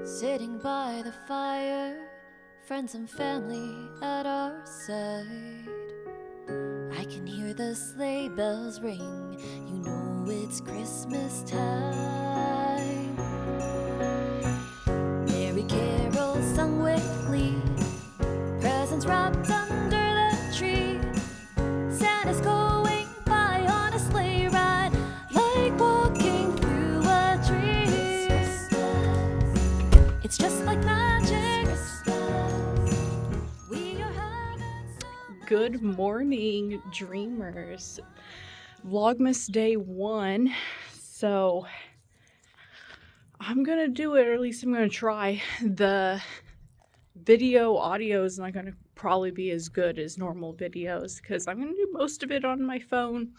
Sitting by the fire, friends and family at our side. I can hear the sleigh bells ring, you know it's Christmas time. Merry carols sung with glee, presents wrapped under the tree. Santa's going by on a sleigh ride, like walking through a dream. It's just like magic. We are having some Good morning, dreamers. Vlogmas day 1. So I'm gonna do it, or at least I'm gonna try. The audio is not gonna probably be as good as normal videos because I'm gonna do most of it on my phone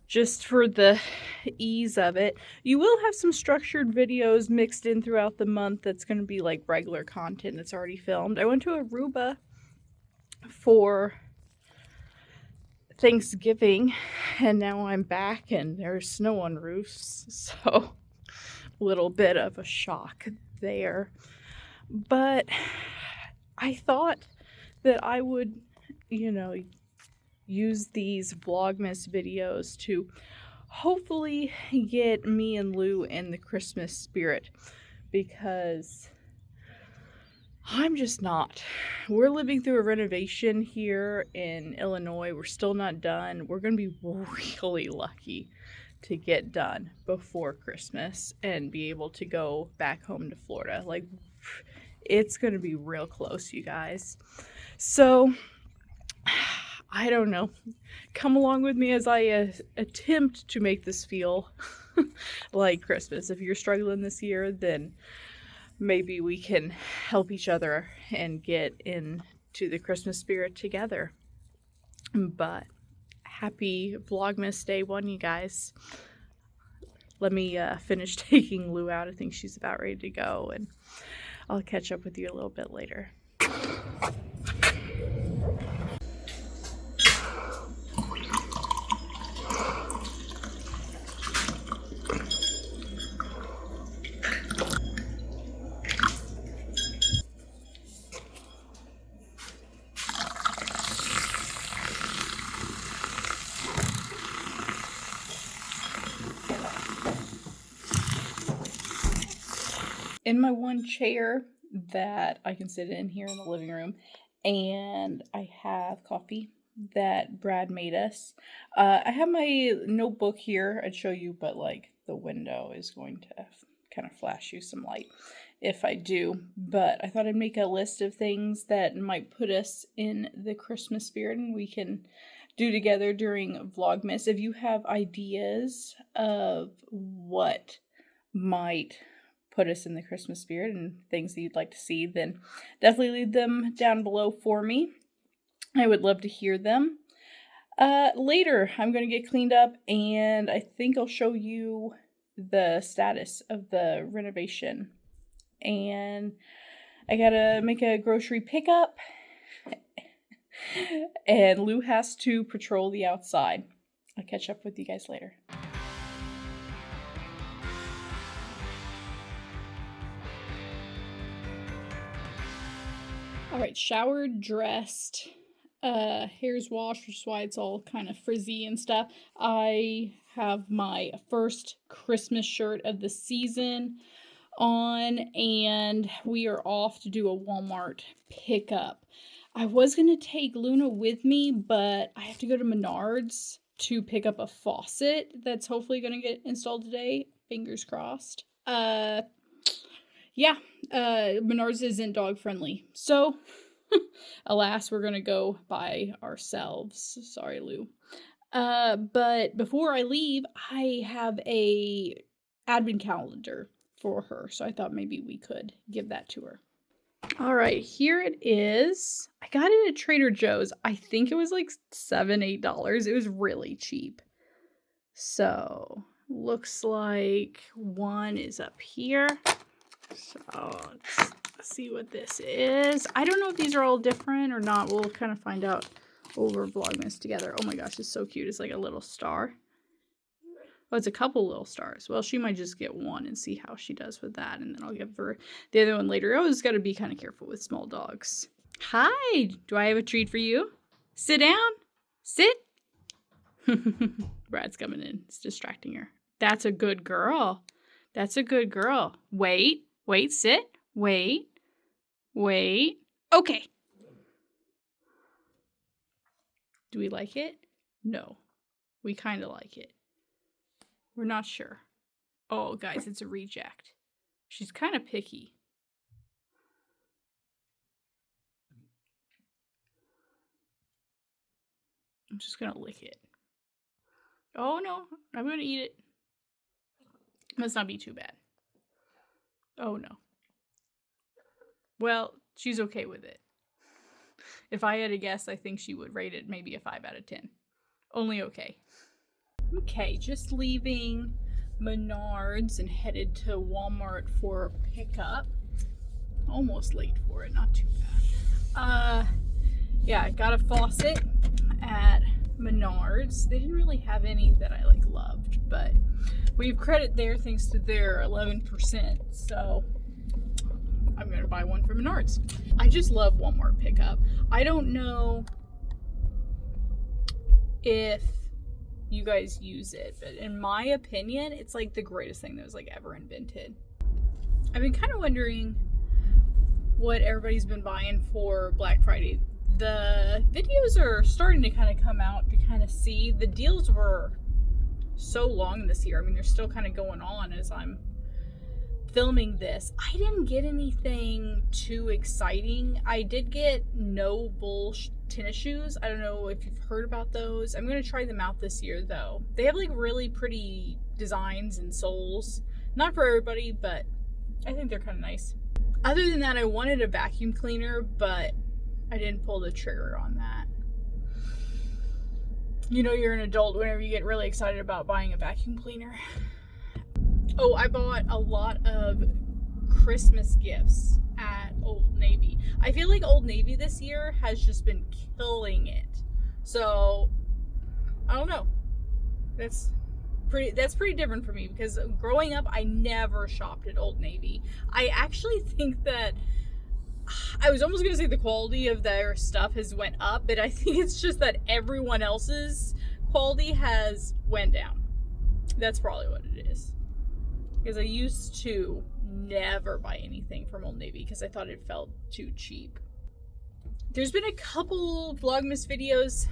just for the ease of it. You will have some structured videos mixed in throughout the month that's gonna be like regular content that's already filmed. I went to Aruba for Thanksgiving and now I'm back and there's snow on roofs, so a little bit of a shock there. But I thought that I would, use these Vlogmas videos to hopefully get me and Lou in the Christmas spirit, because I'm just not. We're living through a renovation here in Illinois. We're still not done. We're going to be really lucky to get done before Christmas and be able to go back home to Florida. Like, it's going to be real close, you guys. So, I don't know. Come along with me as I attempt to make this feel like Christmas. If you're struggling this year, then maybe we can help each other and get into the Christmas spirit together. But happy Vlogmas day 1, you guys. Let me finish taking Lou out. I think she's about ready to go, and I'll catch up with you a little bit later. In my one chair that I can sit in here in the living room, and I have coffee that Brad made us. I have my notebook here. I'd show you, but like the window is going to kind of flash you some light if I do. But I thought I'd make a list of things that might put us in the Christmas spirit and we can do together during Vlogmas. If you have ideas of what might put us in the Christmas spirit and things that you'd like to see, then definitely leave them down below for me. I would love to hear them. Later, I'm going to get cleaned up and I think I'll show you the status of the renovation. And I gotta make a grocery pickup and Lou has to patrol the outside. I'll catch up with you guys later. All right, showered, dressed, hair's washed, which is why it's all kind of frizzy and stuff. I have my first Christmas shirt of the season on, and we are off to do a Walmart pickup. I was going to take Luna with me, but I have to go to Menards to pick up a faucet that's hopefully going to get installed today. Fingers crossed. Menards isn't dog friendly. So, alas, we're going to go by ourselves. Sorry, Lou. But before I leave, I have a advent calendar for her. So I thought maybe we could give that to her. All right, here it is. I got it at Trader Joe's. I think it was like $7, $8. It was really cheap. So, looks like one is up here. So, let's see what this is. I don't know if these are all different or not. We'll kind of find out over Vlogmas together. Oh my gosh, it's so cute. It's like a little star. Oh, it's a couple little stars. Well, she might just get one and see how she does with that, and then I'll give her the other one later. I always got to be kind of careful with small dogs. Hi, do I have a treat for you? Sit down. Sit. Brad's coming in. It's distracting her. That's a good girl. That's a good girl. Wait, sit. Wait. Okay. Do we like it? No. We kind of like it. We're not sure. Oh, guys, it's a reject. She's kind of picky. I'm just going to lick it. Oh, no. I'm going to eat it. Must not be too bad. Oh, no. Well, she's okay with it. If I had to guess, I think she would rate it maybe a 5 out of 10. Only okay. Okay, just leaving Menards and headed to Walmart for pickup. Almost late for it, not too bad. Yeah, I got a faucet at Menards. They didn't really have any that I loved, but we have credit there thanks to their 11%, so I'm gonna buy one from Menards. I just love Walmart pickup. I don't know if you guys use it, but in my opinion, it's the greatest thing that was ever invented. I've been kind of wondering what everybody's been buying for Black Friday. The videos are starting to kind of come out to kind of see. The deals were so long this year. I mean, they're still kind of going on as I'm filming this. I didn't get anything too exciting. I did get no bull tennis shoes. I don't know if you've heard about those. I'm going to try them out this year though. They have really pretty designs and soles. Not for everybody, but I think they're kind of nice. Other than that, I wanted a vacuum cleaner, but I didn't pull the trigger on that. You know you're an adult whenever you get really excited about buying a vacuum cleaner. Oh, I bought a lot of Christmas gifts at Old Navy. I feel like Old Navy this year has just been killing it. So, I don't know. That's pretty different for me because growing up, I never shopped at Old Navy. I actually think that I was almost going to say the quality of their stuff has went up, but I think it's just that everyone else's quality has went down. That's probably what it is. Because I used to never buy anything from Old Navy because I thought it felt too cheap. There's been a couple Vlogmas videos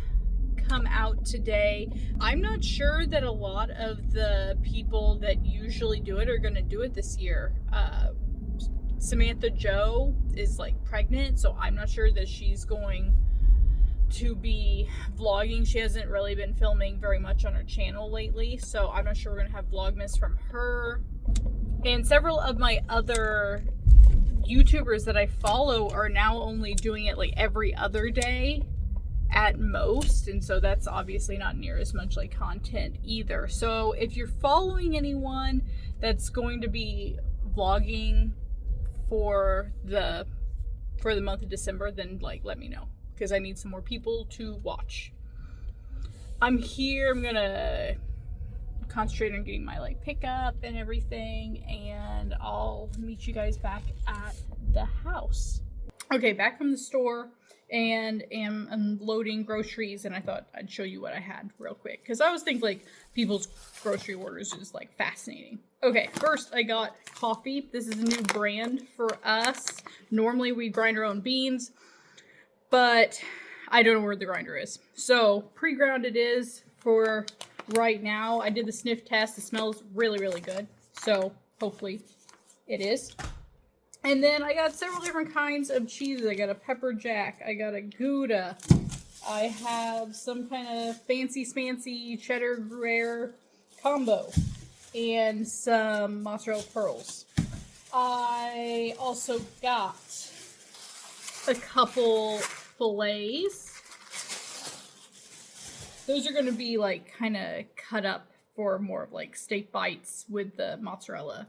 come out today. I'm not sure that a lot of the people that usually do it are going to do it this year. Samantha Joe is pregnant, so I'm not sure that she's going to be vlogging. She hasn't really been filming very much on her channel lately, so I'm not sure we're gonna have Vlogmas from her. And several of my other YouTubers that I follow are now only doing it every other day at most, and so that's obviously not near as much content either. So if you're following anyone that's going to be vlogging for the month of December, then let me know, because I need some more people to watch. I'm here. I'm gonna concentrate on getting my pickup and everything, and I'll meet you guys back at the house. Okay, back from the store and am unloading groceries, and I thought I'd show you what I had real quick because I always think people's grocery orders is fascinating. Okay, first I got coffee. This is a new brand for us. Normally we grind our own beans, but I don't know where the grinder is. So pre-ground it is for right now. I did the sniff test. It smells really, really good. So hopefully it is. And then I got several different kinds of cheeses. I got a pepper jack. I got a Gouda. I have some kind of fancy cheddar Gruyere combo. And some mozzarella pearls. I also got a couple fillets. Those are going to be kind of cut up for more of steak bites with the mozzarella.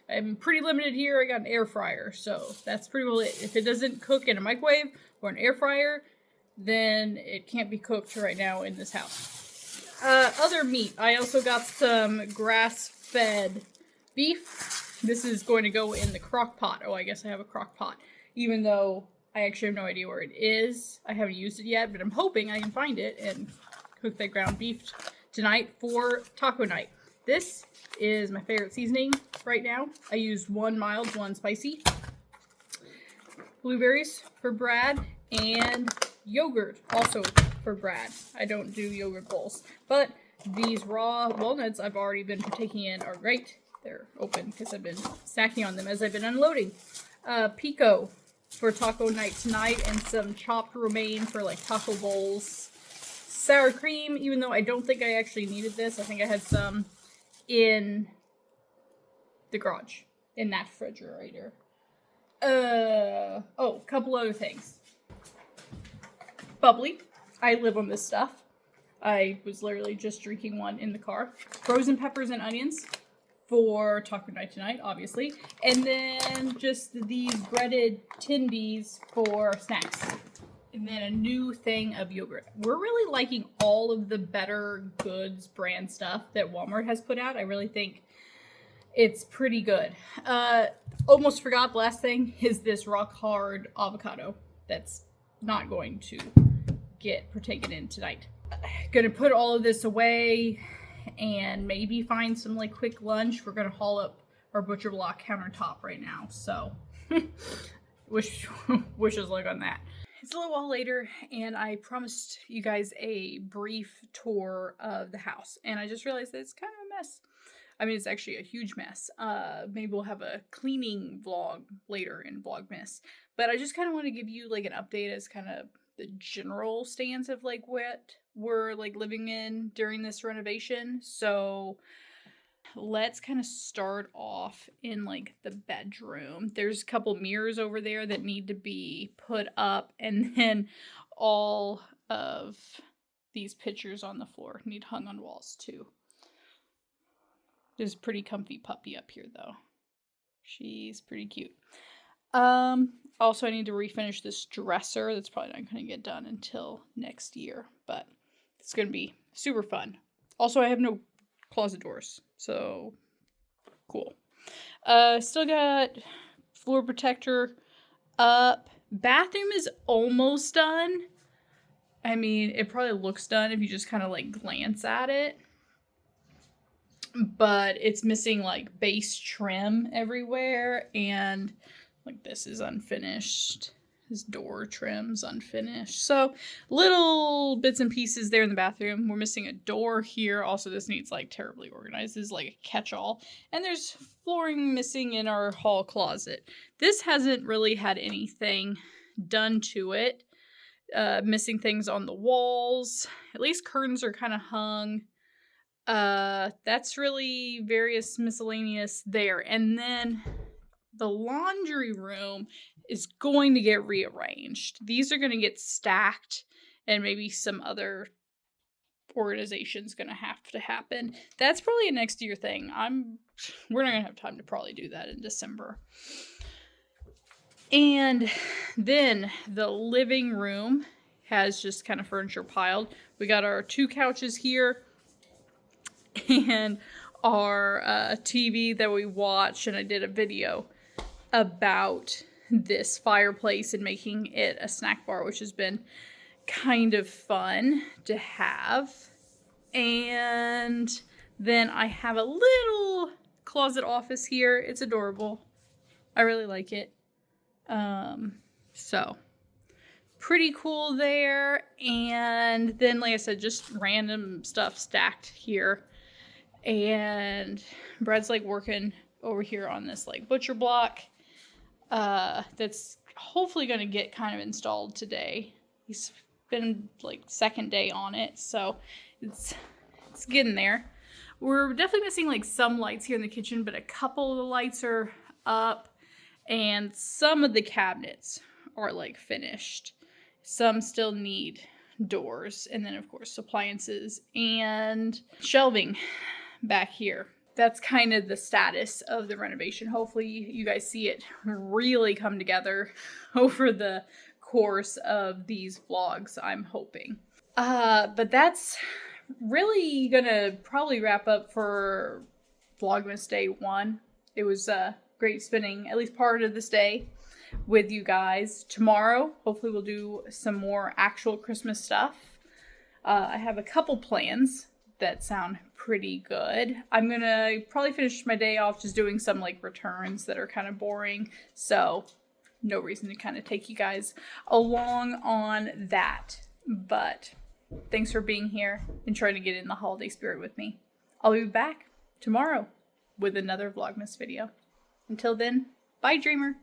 I'm pretty limited here. I got an air fryer, so that's pretty well it. If it doesn't cook in a microwave or an air fryer, then it can't be cooked right now in this house. Other meat. I also got some grass-fed beef. This is going to go in the crock pot. Oh, I guess I have a crock pot. Even though I actually have no idea where it is. I haven't used it yet, but I'm hoping I can find it and cook that ground beef tonight for taco night. This is my favorite seasoning right now. I used one mild, one spicy. Blueberries for Brad, and yogurt also for Brad. I don't do yogurt bowls, but these raw walnuts I've already been partaking in are great. They're open because I've been snacking on them as I've been unloading. Pico for taco night tonight, and some chopped romaine for like taco bowls. Sour cream, even though I don't think I actually needed this. I think I had some in the garage, in that refrigerator. Oh, a couple other things. Bubbly. I live on this stuff. I was literally just drinking one in the car. Frozen peppers and onions for taco night tonight, obviously. And then just these breaded Tindies for snacks. And then a new thing of yogurt. We're really liking all of the Better Goods brand stuff that Walmart has put out. I really think it's pretty good. Almost forgot, the last thing is this rock hard avocado that's not going to get partaken in tonight. Gonna put all of this away and maybe find some like quick lunch. We're gonna haul up our butcher block countertop right now, so wish us luck on that. It's a little while later, and I promised you guys a brief tour of the house, and I just realized that it's kind of a mess. I mean, it's actually a huge mess. Maybe we'll have a cleaning vlog later in Vlogmas. But I just kind of want to give you like an update as kind of the general stance of like what we're like living in during this renovation. So let's kind of start off in like the bedroom. There's a couple mirrors over there that need to be put up, and then all of these pictures on the floor need hung on walls too. There's a pretty comfy puppy up here though. She's pretty cute. Also I need to refinish this dresser. That's probably not going to get done until next year, but it's going to be super fun. Also, I have no closet doors, so cool. Still got floor protector up. Bathroom is almost done. I mean, it probably looks done if you just kind of like glance at it. But it's missing like base trim everywhere, and like this is unfinished. This door trim's unfinished. So little bits and pieces there in the bathroom. We're missing a door here. Also, this needs like terribly organized. This is like a catch-all. And there's flooring missing in our hall closet. This hasn't really had anything done to it. Missing things on the walls. At least curtains are kind of hung. That's really various miscellaneous there. And then the laundry room is going to get rearranged. These are going to get stacked, and maybe some other organization's going to have to happen. That's probably a next year thing. We're not going to have time to probably do that in December. And then the living room has just kind of furniture piled. We got our 2 couches here and our TV that we watch, and I did a video about this fireplace and making it a snack bar, which has been kind of fun to have. And then I have a little closet office here. It's adorable. I really like it. So pretty cool there. And then, like I said, just random stuff stacked here. And Brad's like working over here on this like butcher block. That's hopefully going to get kind of installed today. He's been like second day on it, so it's getting there. We're definitely missing like some lights here in the kitchen, but a couple of the lights are up, and some of the cabinets are like finished. Some still need doors, and then of course appliances and shelving back here. That's kind of the status of the renovation. Hopefully you guys see it really come together over the course of these vlogs, I'm hoping. But that's really gonna probably wrap up for Vlogmas Day 1. It was great spending at least part of this day with you guys. Tomorrow, hopefully we'll do some more actual Christmas stuff. I have a couple plans that sound pretty good. I'm gonna probably finish my day off just doing some like returns that are kind of boring. So no reason to kind of take you guys along on that. But thanks for being here and trying to get in the holiday spirit with me. I'll be back tomorrow with another Vlogmas video. Until then, bye dreamer.